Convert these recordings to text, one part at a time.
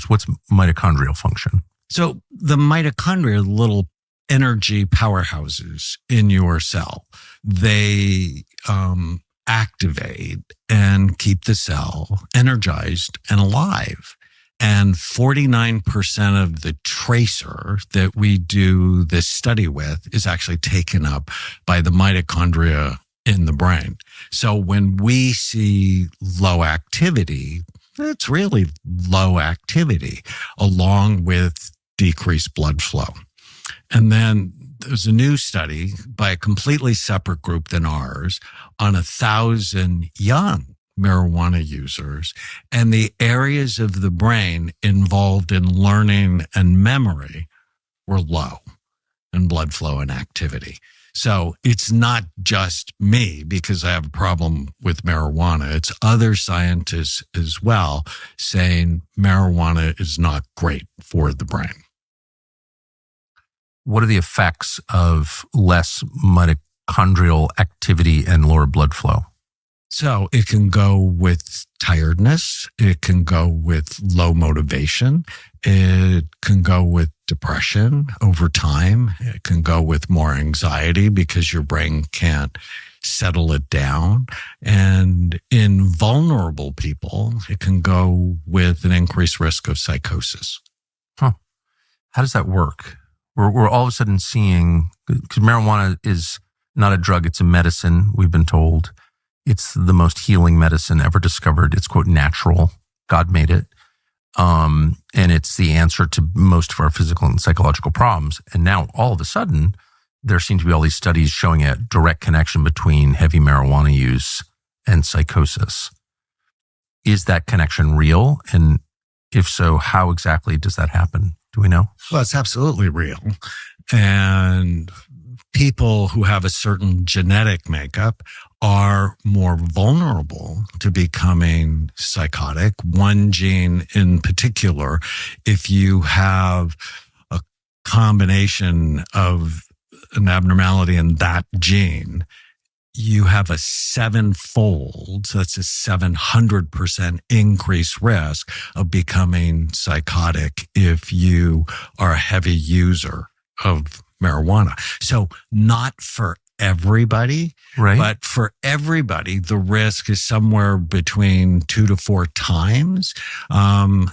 mitochondria. What's mitochondrial function? So the mitochondria are little energy powerhouses in your cell. They activate and keep the cell energized and alive. And 49% of the tracer that we do this study with is actually taken up by the mitochondria in the brain. So when we see low activity, it's really low activity along with decreased blood flow. And then there's a new study by a completely separate group than ours on 1,000 young marijuana users, and the areas of the brain involved in learning and memory were low in blood flow and activity. So it's not just me because I have a problem with marijuana. It's other scientists as well saying marijuana is not great for the brain. What are the effects of less mitochondrial activity and lower blood flow? So it can go with tiredness. It can go with low motivation. It can go with depression over time. It can go with more anxiety because your brain can't settle it down. And in vulnerable people, it can go with an increased risk of psychosis. Huh. How does that work? We're all of a sudden seeing, because marijuana is not a drug, it's a medicine, we've been told. It's the most healing medicine ever discovered. It's, quote, natural. God made it. And it's the answer to most of our physical and psychological problems. And now, all of a sudden, there seem to be all these studies showing a direct connection between heavy marijuana use and psychosis. Is that connection real? And if so, how exactly does that happen? Do we know? Well, it's absolutely real. And people who have a certain genetic makeup are more vulnerable to becoming psychotic. One gene in particular, if you have a combination of an abnormality in that gene, you have a 7-fold, so that's a 700% increased risk of becoming psychotic if you are a heavy user of marijuana. So not for everybody, right? But for everybody, the risk is somewhere between 2 to 4 times,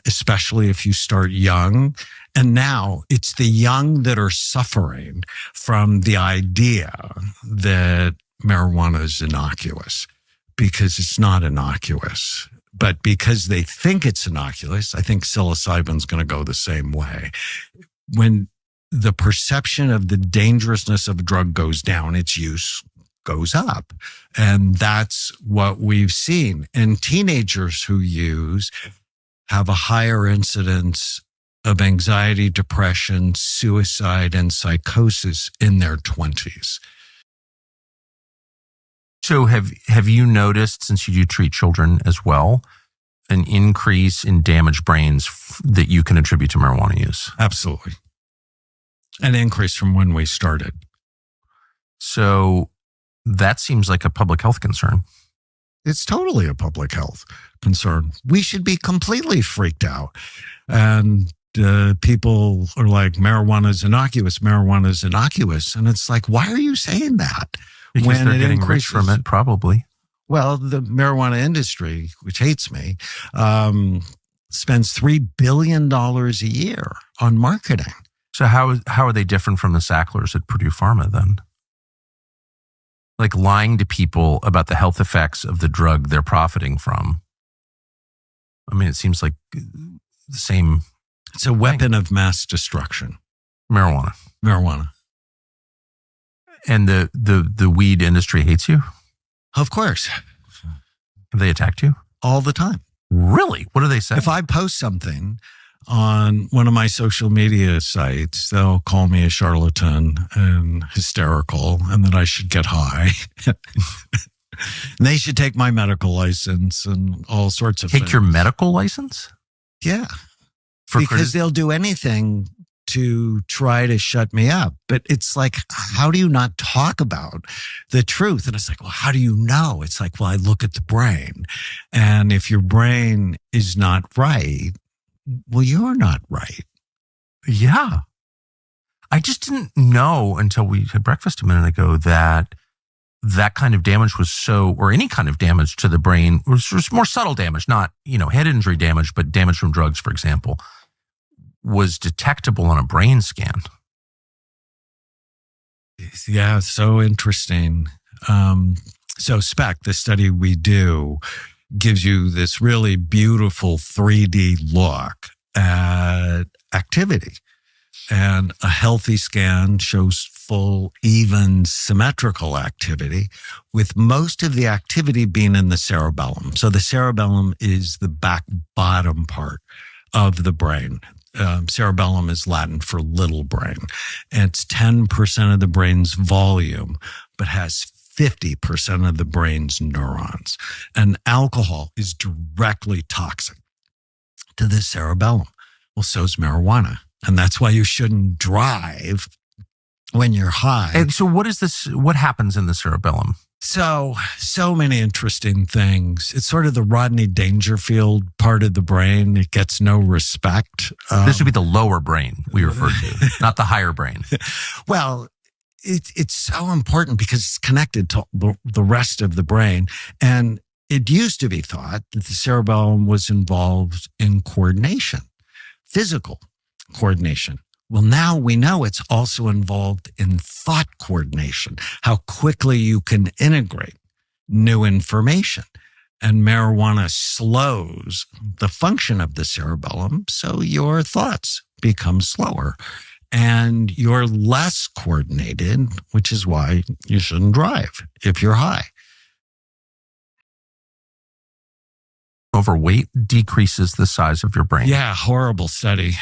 especially if you start young. And now it's the young that are suffering from the idea that marijuana is innocuous, because it's not innocuous. But because they think it's innocuous, I think psilocybin's going to go the same way. When the perception of the dangerousness of a drug goes down, its use goes up. And that's what we've seen. And teenagers who use have a higher incidence of anxiety, depression, suicide, and psychosis in their 20s. So have you noticed, since you do treat children as well, an increase in damaged brains that you can attribute to marijuana use? Absolutely. An increase from when we started. So that seems like a public health concern. It's totally a public health concern. We should be completely freaked out. And people are like, marijuana is innocuous, marijuana is innocuous. And it's like, why are you saying that? Because when they're getting rich from it, probably. Well, the marijuana industry, which hates me, spends $3 billion a year on marketing. So how are they different from the Sacklers at Purdue Pharma then? Like lying to people about the health effects of the drug they're profiting from. I mean, it seems like the same. It's a weapon of mass destruction. Marijuana. And the weed industry hates you? Of course. Have they attacked you? All the time. Really? What do they say? If I post something on one of my social media sites, they'll call me a charlatan and hysterical, and that I should get high. And they should take my medical license and all sorts of things. Take your medical license? Yeah. Because they'll do anything to try to shut me up. But it's like, how do you not talk about the truth? And it's like, well, how do you know? It's like, well, I look at the brain. And if your brain is not right, well, you're not right. Yeah. I just didn't know until we had breakfast a minute ago that that kind of damage was or any kind of damage to the brain was more subtle damage, not, head injury damage, but damage from drugs, for example, was detectable on a brain scan. Yeah, so interesting. So SPEC, the study we do, gives you this really beautiful 3D look at activity. And a healthy scan shows full, even, symmetrical activity, with most of the activity being in the cerebellum. So the cerebellum is the back bottom part of the brain. Cerebellum is Latin for little brain. And it's 10% of the brain's volume, but has 50% of the brain's neurons. And alcohol is directly toxic to the cerebellum. Well, so is marijuana. And that's why you shouldn't drive when you're high. And so what happens in the cerebellum? So many interesting things. It's sort of the Rodney Dangerfield part of the brain. It gets no respect. This would be the lower brain we refer to, not the higher brain. Well, it's so important because it's connected to the rest of the brain. And it used to be thought that the cerebellum was involved in coordination, physical coordination. Well, now we know it's also involved in thought coordination, how quickly you can integrate new information. And marijuana slows the function of the cerebellum, so your thoughts become slower and you're less coordinated, which is why you shouldn't drive if you're high. Overweight decreases the size of your brain. Yeah, horrible study.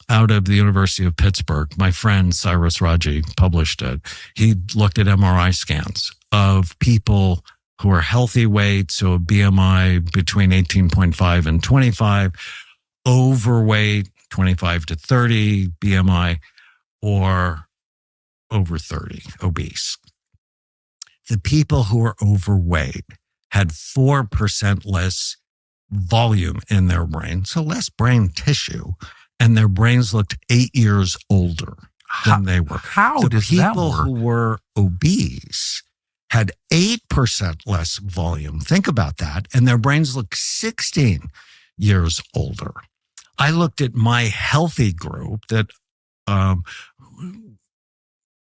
Out of the University of Pittsburgh, my friend Cyrus Raji published it. He looked at MRI scans of people who are healthy weight, so a BMI between 18.5 and 25, overweight, 25 to 30 BMI, or over 30, obese. The people who are overweight had 4% less volume in their brain, so less brain tissue, and their brains looked 8 years older than they were. How does that work? People who were obese had 8% less volume. Think about that. And their brains looked 16 years older. I looked at my healthy group that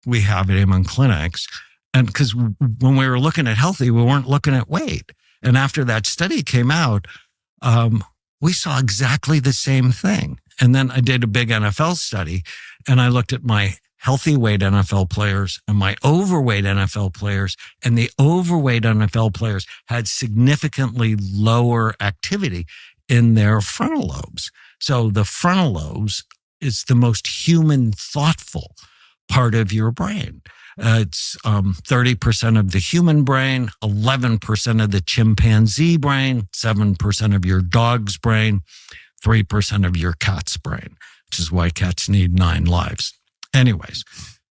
we have at Amen Clinics. And because when we were looking at healthy, we weren't looking at weight. And after that study came out, we saw exactly the same thing. And then I did a big NFL study and I looked at my healthy weight NFL players and my overweight NFL players. And the overweight NFL players had significantly lower activity in their frontal lobes. So the frontal lobes is the most human, thoughtful part of your brain. It's 30% of the human brain, 11% of the chimpanzee brain, 7% of your dog's brain, 3% of your cat's brain, which is why cats need 9 lives. Anyways,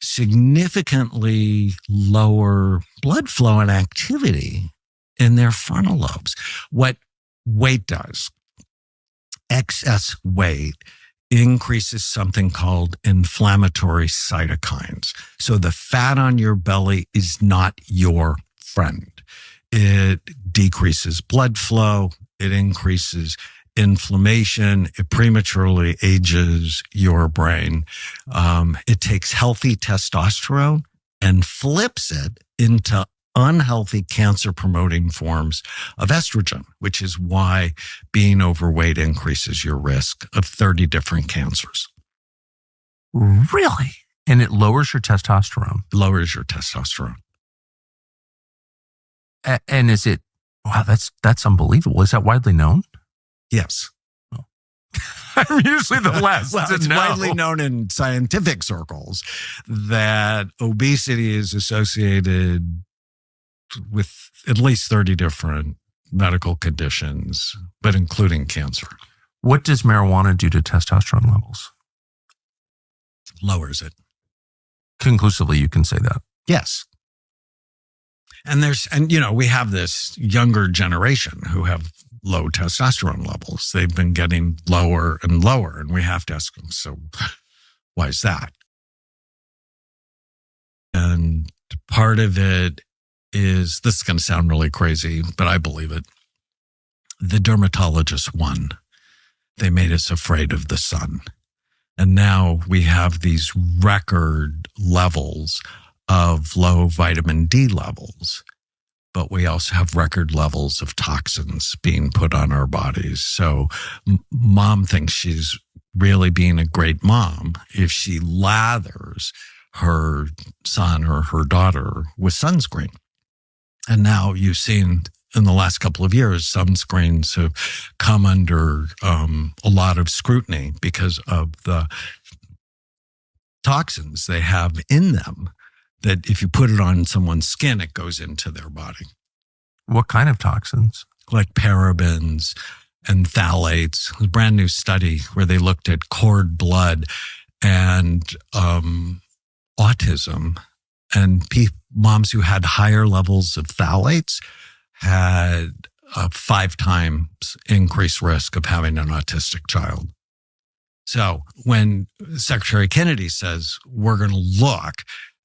significantly lower blood flow and activity in their frontal lobes. What weight does, excess weight increases something called inflammatory cytokines. So the fat on your belly is not your friend. It decreases blood flow. It increases inflammation. It prematurely ages your brain. It takes healthy testosterone and flips it into unhealthy cancer-promoting forms of estrogen, which is why being overweight increases your risk of 30 different cancers. Really? And it lowers your testosterone? Lowers your testosterone. And is it, wow, that's unbelievable. Is that widely known? Yes. Oh. I'm usually the last. Well, it's widely known in scientific circles that obesity is associated with at least 30 different medical conditions, but including cancer. What does marijuana do to testosterone levels? Lowers it. Conclusively, you can say that. Yes. And we have this younger generation who have low testosterone levels. They've been getting lower and lower, and we have to ask them, so why is that? And part of it is, this is going to sound really crazy, but I believe it. The dermatologist won. They made us afraid of the sun. And now we have these record levels of low vitamin D levels, but we also have record levels of toxins being put on our bodies. So mom thinks she's really being a great mom if she lathers her son or her daughter with sunscreen. And now you've seen in the last couple of years, sunscreens have come under a lot of scrutiny because of the toxins they have in them, that if you put it on someone's skin, it goes into their body. What kind of toxins? Like parabens and phthalates. A brand new study where they looked at cord blood and autism, and moms who had higher levels of phthalates had a 5 times increased risk of having an autistic child. So when Secretary Kennedy says we're going to look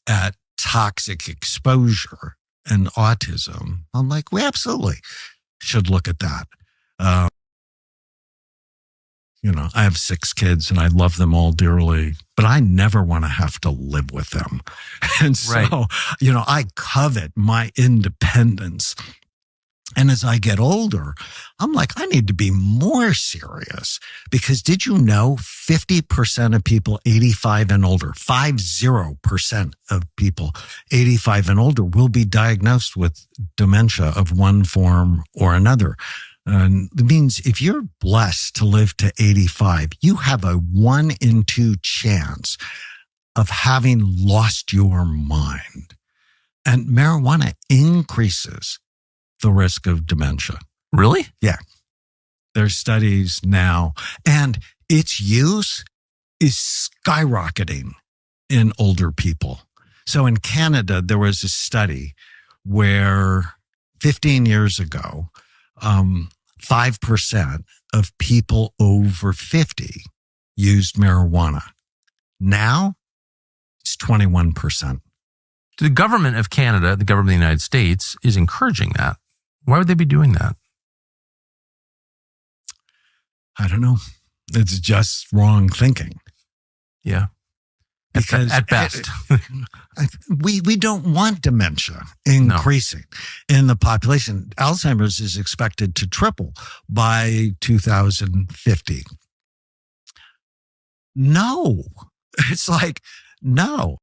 at toxic exposure and autism, I'm like, we absolutely should look at that. I have 6 kids and I love them all dearly, but I never want to have to live with them. And so, Right. I covet my independence. And as I get older, I'm like, I need to be more serious, because did you know 50% of people 85 and older, 50% of people 85 and older will be diagnosed with dementia of one form or another. And it means if you're blessed to live to 85, you have a 1 in 2 chance of having lost your mind. And marijuana increases the risk of dementia. Really? Yeah. There's studies now, and its use is skyrocketing in older people. So in Canada, there was a study where 15 years ago, 5% of people over 50 used marijuana. Now it's 21%. The government of Canada, the government of the United States, is encouraging that. Why would they be doing that? I don't know. It's just wrong thinking. Yeah. Because at best. we don't want dementia increasing in the population. Alzheimer's is expected to triple by 2050. No. It's like, no.